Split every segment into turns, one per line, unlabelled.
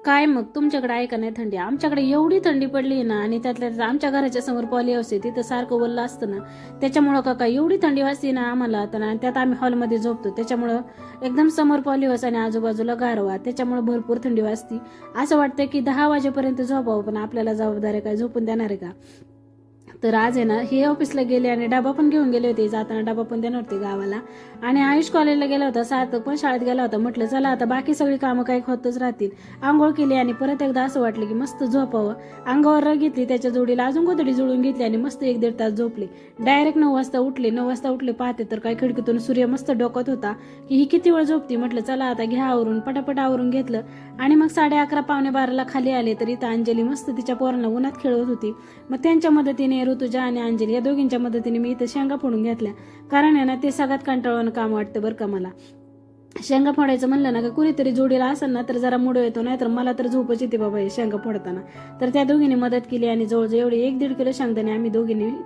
काय मग तुमच्याकडे आहे का नाही थंडी? आमच्याकडे एवढी थंडी पडली ना, आणि त्यातल्या त्यात आमच्या घराच्या समोर पॉली हाऊस आहे, तिथं सारखं वल्लं असतं ना, त्याच्यामुळं का काय एवढी थंडी वाजते ना आम्हाला. तर त्यात आम्ही हॉलमध्ये झोपतो, त्याच्यामुळं एकदम समोर पॉली हाऊस आणि आजूबाजूला गारवा, त्याच्यामुळं भरपूर थंडी वाजती. असं वाटतं की 10 वाजेपर्यंत झोपावं, पण आपल्याला जबाबदारी काय झोपून देणार आहे का? तर आज आहे ना, हे ऑफिसला गेले आणि डबा पण घेऊन गेले होते, जाताना डबा पण देणार होते गावाला. आणि आयुष कॉलेजला गेला होता, सार्थक पण शाळेत गेला होता. म्हटलं चला आता बाकी सगळी कामं काही होतच राहतील. आंघोळ केली आणि परत एकदा असं वाटलं की मस्त झोपावं. अंगावर रग घेतली, त्याच्या जोडीला अजून गोधडी जुळून घेतली आणि मस्त 1-1.5 तास झोपले. डायरेक्ट 9 वाजता उठले. 9 वाजता उठले, पाहते तर काय खिडकीतून सूर्य मस्त डोकत होता की ही किती वेळ झोपती. म्हटलं चला आता घ्या आवरून, पटापट आवरून घेतलं आणि मग 11:30 पावणे 12ला खाली आले. तर इथं अंजली मस्त तिच्या पोरांना उन्हात खेळत होती. मग त्यांच्या मदतीने ऋतुजा आणि अंजली या दोघींच्या मदतीने मी इथं शेंगा फोडून घेतल्या. कारण आहे ना, ते सगळ्यात कंटाळवाणं काम वाटतं बरं का मला. शेंगा फोडायचं म्हणलं ना का कुणीतरी जोडीला असेल ना तर जरा मुड येतो, नाही तर मला तर झोपच येते बाबा हे शेंगा फोडताना. तर त्या दोघींनी मदत केली आणि जवळजवळ एवढी 1-1.5 किलो शेंगदाणे आम्ही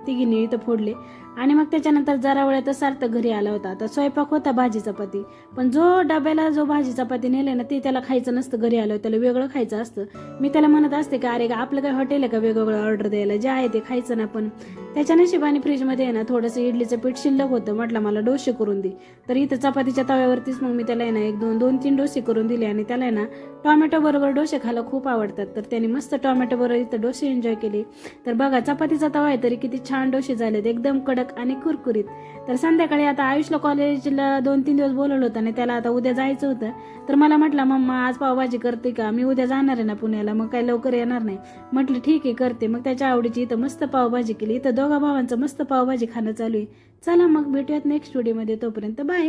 तिघींनी इथं फोडले. आणि मग त्याच्यानंतर जरा वेळातच सार्थक घरी आला होता. आता स्वयंपाक होता भाजी चपाती, पण डब्याला जो भाजी चपाती नेले ना ते त्याला खायचं नसतं. घरी आलं त्याला वेगळं खायचं असतं. मी त्याला म्हणत असते का अरे आपलं काय हॉटेल आहे का वेगवेगळं ऑर्डर द्यायला, जे आहे ते खायचं ना. पण त्याच्या नशिबाने फ्रीजमध्ये आहे ना थोडंसं इडलीचं पीठ शिल्लक होतं. म्हटलं मला डोसे करून दे. तर इथं चपातीच्या तव्यावरतीच मग मी त्याला आहे ना 2-3 डोसे करून दिले. आणि त्याला आहे ना टोमॅटो बरोबर डोसे खायला खूप आवडतात. तर त्याने मस्त टोमॅटो बरोबर इथं डोसे एन्जॉय केले. तर बघा चपातीचा तवा आहे तरी किती छान डोसे झालेत, एकदम कडक आणि कुरकुरीत. तर संध्याकाळी आता आयुषला कॉलेजला 2-3 दिवस बोलवलं होतं आणि त्याला आता उद्या जायचं होतं. तर मला म्हटलं मम्मा आज पावभाजी करते का? मी उद्या जाणार आहे ना पुण्याला, मग काही लवकर येणार नाही. म्हटलं ठीक आहे करते. मग त्याच्या आवडीची इथं मस्त पावभाजी केली. इथं दोघा भावांचं मस्त पावभाजी खाणं चालू आहे. चला मग भेटूयात नेक्स्ट व्हिडिओमध्ये, तोपर्यंत बाय.